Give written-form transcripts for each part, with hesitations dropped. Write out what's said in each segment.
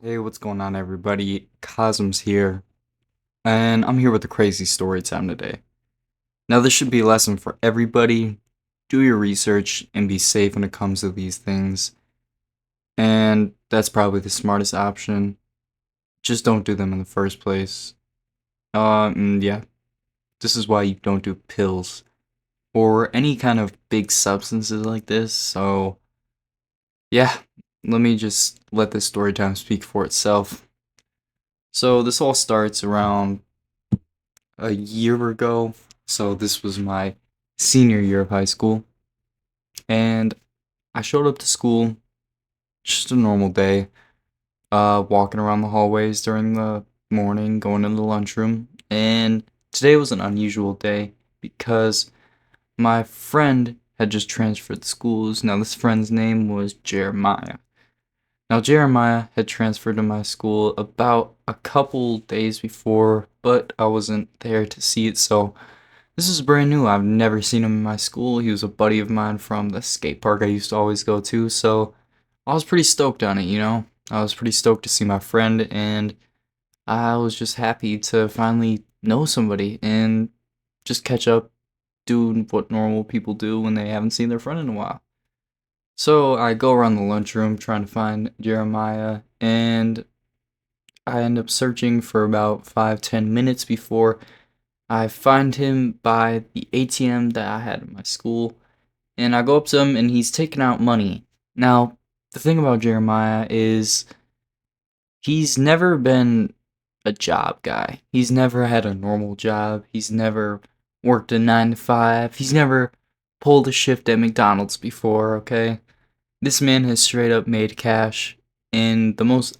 Hey, what's going on, everybody? Cosmos here, and I'm here with a crazy story time today. Now, this should be a lesson for everybody. Do your research and be safe when it comes to these things, and that's probably the smartest option. Just don't do them in the first place. Yeah, this is why you don't do pills or any kind of big substances like this. So, yeah, let me just let this story time speak for itself. So, this all starts around a year ago. So this was my senior year of high school. And I showed up to school, just a normal day, walking around the hallways during the morning, going into the lunchroom. And today was an unusual day because my friend had just transferred schools. Now, this friend's name was Jeremiah. Now, Jeremiah had transferred to my school about a couple days before, but I wasn't there to see it, so this is brand new. I've never seen him in my school. He was a buddy of mine from the skate park I used to always go to, so I was pretty stoked on it. I was pretty stoked to see my friend, and I was just happy to finally know somebody and just catch up, doing what normal people do when they haven't seen their friend in a while. So I go around the lunchroom trying to find Jeremiah, and I end up searching for about 5-10 minutes before I find him by the ATM that I had in my school, and I go up to him, and he's taking out money. Now, the thing about Jeremiah is he's never been a job guy. He's never had a normal job. He's never worked a 9 to 5. He's never pulled a shift at McDonald's before, okay? This man has straight up made cash in the most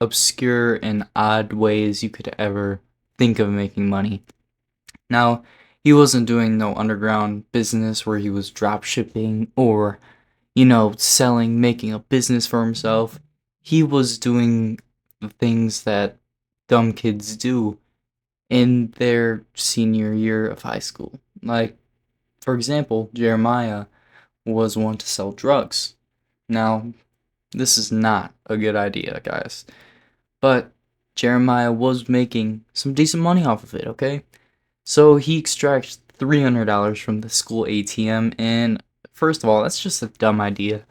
obscure and odd ways you could ever think of making money. Now, he wasn't doing no underground business where he was drop shipping or, selling, making a business for himself. He was doing the things that dumb kids do in their senior year of high school. Like, for example, Jeremiah was one to sell drugs. Now, this is not a good idea, guys. But Jeremiah was making some decent money off of it, okay? So he extracts $300 from the school ATM, and first of all, that's just a dumb idea.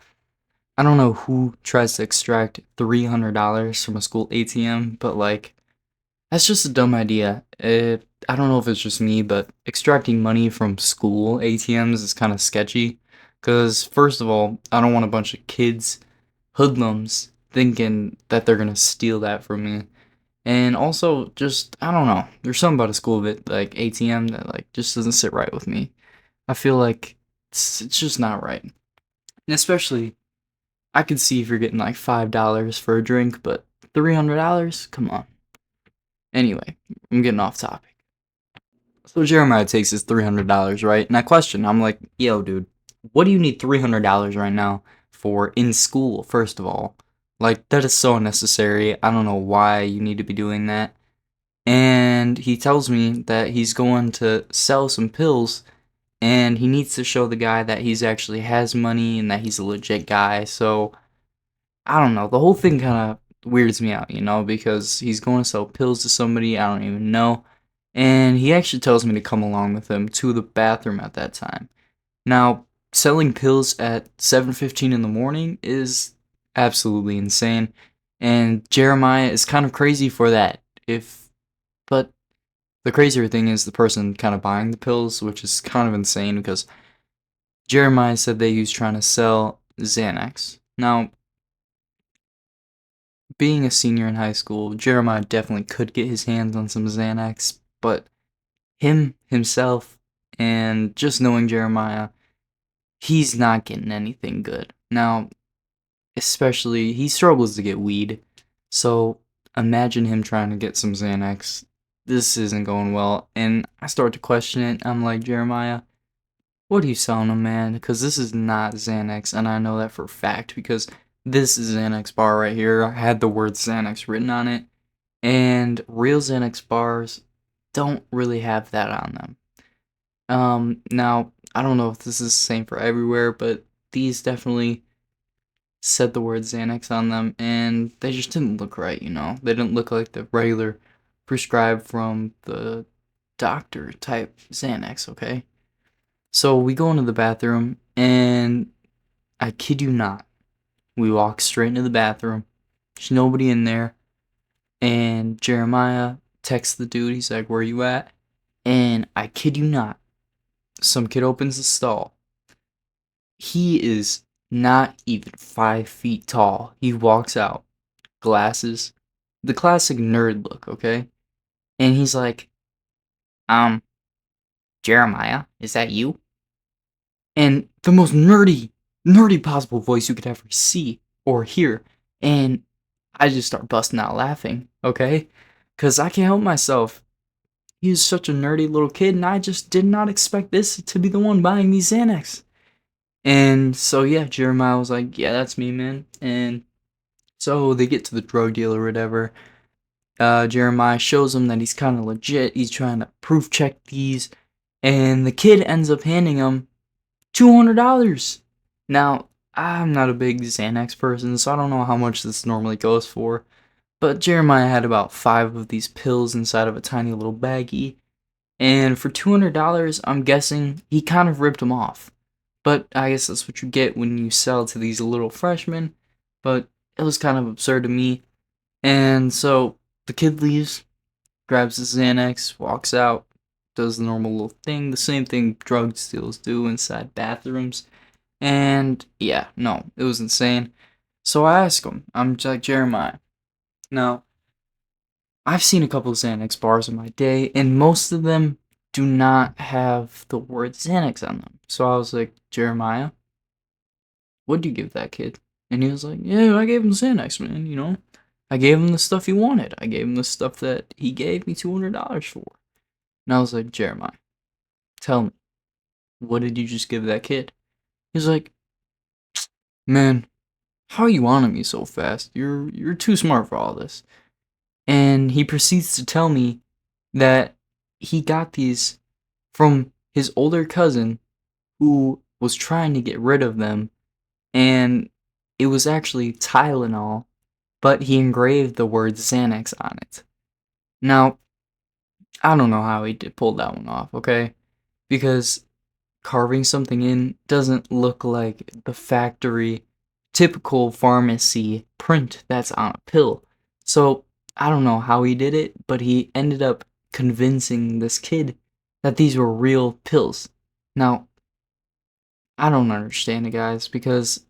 I don't know who tries to extract $300 from a school ATM, but that's just a dumb idea. I don't know if it's just me, but extracting money from school ATMs is kind of sketchy. Because, first of all, I don't want a bunch of kids, hoodlums, thinking that they're gonna steal that from me. And also, just I don't know. There's something about a school bit like ATM that just doesn't sit right with me. I feel like it's just not right. And especially, I could see if you're getting like $5 for a drink, but $300, come on. Anyway, I'm getting off topic. So Jeremiah takes his $300, right? And I question, I'm like, yo, dude, what do you need $300 right now for in school? First of all, that is so unnecessary. I don't know why you need to be doing that. And he tells me that he's going to sell some pills and he needs to show the guy that he's actually has money and that he's a legit guy. So, I don't know. The whole thing kind of weirds me out, because he's going to sell pills to somebody I don't even know. And he actually tells me to come along with him to the bathroom at that time. Now, selling pills at 7:15 in the morning is absolutely insane. And Jeremiah is kind of crazy for that. If but the crazier thing is the person kind of buying the pills, which is kind of insane because Jeremiah said that he was trying to sell Xanax. Now, being a senior in high school, Jeremiah definitely could get his hands on some Xanax, but himself, and just knowing Jeremiah, he's not getting anything good. Now, especially, he struggles to get weed, so imagine him trying to get some Xanax. This isn't going well, and I start to question it. I'm like, Jeremiah, what are you selling them, man? Because this is not Xanax, and I know that for a fact because this is Xanax bar right here. I had the word Xanax written on it, and real Xanax bars don't really have that on them. Now I don't know if this is the same for everywhere, but these definitely said the word Xanax on them, and they just didn't look right, you know? They didn't look like the regular prescribed from the doctor type Xanax, okay? So we go into the bathroom, and I kid you not, we walk straight into the bathroom. There's nobody in there, and Jeremiah texts the dude. He's like, "Where you at?" And I kid you not, some kid opens the stall. He is not even 5 feet tall. He walks out, glasses, the classic nerd look, okay? And he's like, um, Jeremiah, is that you? And the most nerdy possible voice you could ever see or hear. And I just start busting out laughing, okay? Because I can't help myself. He was such a nerdy little kid, and I just did not expect this to be the one buying these Xanax. And so, yeah, Jeremiah was like, yeah, that's me, man. And so they get to the drug dealer or whatever. Jeremiah shows him that he's kind of legit. He's trying to proof check these. And the kid ends up handing him $200. Now, I'm not a big Xanax person, so I don't know how much this normally goes for. But Jeremiah had about 5 of these pills inside of a tiny little baggie. And for $200, I'm guessing he kind of ripped him off. But I guess that's what you get when you sell to these little freshmen. But it was kind of absurd to me. And so the kid leaves, grabs his Xanax, walks out, does the normal little thing, the same thing drug dealers do inside bathrooms. And yeah, no, it was insane. So I ask him, I'm like, Jeremiah, now, I've seen a couple of Xanax bars in my day, and most of them do not have the word Xanax on them. So I was like, Jeremiah, what'd you give that kid? And he was like, yeah, I gave him Xanax, man, you know? I gave him the stuff he wanted. I gave him the stuff that he gave me $200 for. And I was like, Jeremiah, tell me, what did you just give that kid? He's like, man, how are you on to me so fast? You're too smart for all this. And he proceeds to tell me that he got these from his older cousin who was trying to get rid of them, and it was actually Tylenol, but he engraved the word Xanax on it. Now, I don't know how he did pull that one off, okay? Because carving something in doesn't look like the factory typical pharmacy print that's on a pill. So, I don't know how he did it, but he ended up convincing this kid that these were real pills. Now, I don't understand it, guys, because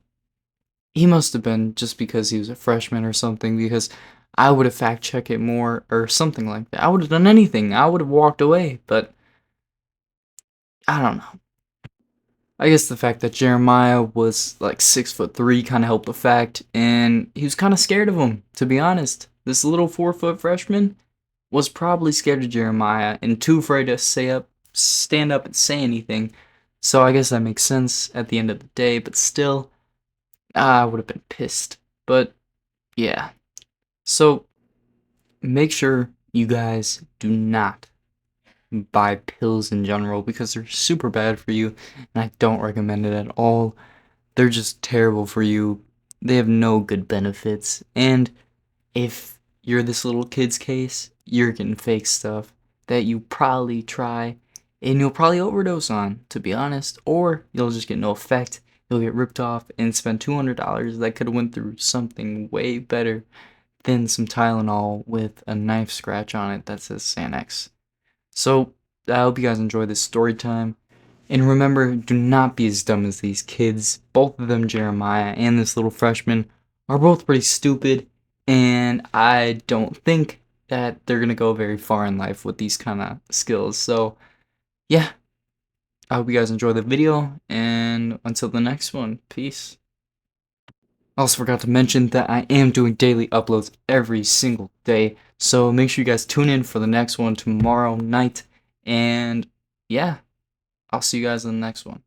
he must have been just because he was a freshman or something, because I would have fact checked it more or something like that. I would have done anything. I would have walked away, but I don't know. I guess the fact that Jeremiah was like 6'3" kind of helped the fact, and he was kind of scared of him, to be honest. This little 4-foot freshman was probably scared of Jeremiah and too afraid to stand up and say anything. So I guess that makes sense at the end of the day, but still, I would have been pissed. But yeah. So make sure you guys do not buy pills in general because they're super bad for you, and I don't recommend it at all. They're just terrible for you. They have no good benefits, and if you're this little kid's case, you're getting fake stuff that you probably try and you'll probably overdose on, to be honest, or you'll just get no effect. You'll get ripped off and spend $200 that could have went through something way better than some Tylenol with a knife scratch on it that says Xanax. So, I hope you guys enjoy this story time. And remember, do not be as dumb as these kids. Both of them, Jeremiah and this little freshman, are both pretty stupid. And I don't think that they're going to go very far in life with these kind of skills. So, yeah. I hope you guys enjoy the video. And until the next one, peace. I also forgot to mention that I am doing daily uploads every single day. So make sure you guys tune in for the next one tomorrow night. And yeah, I'll see you guys in the next one.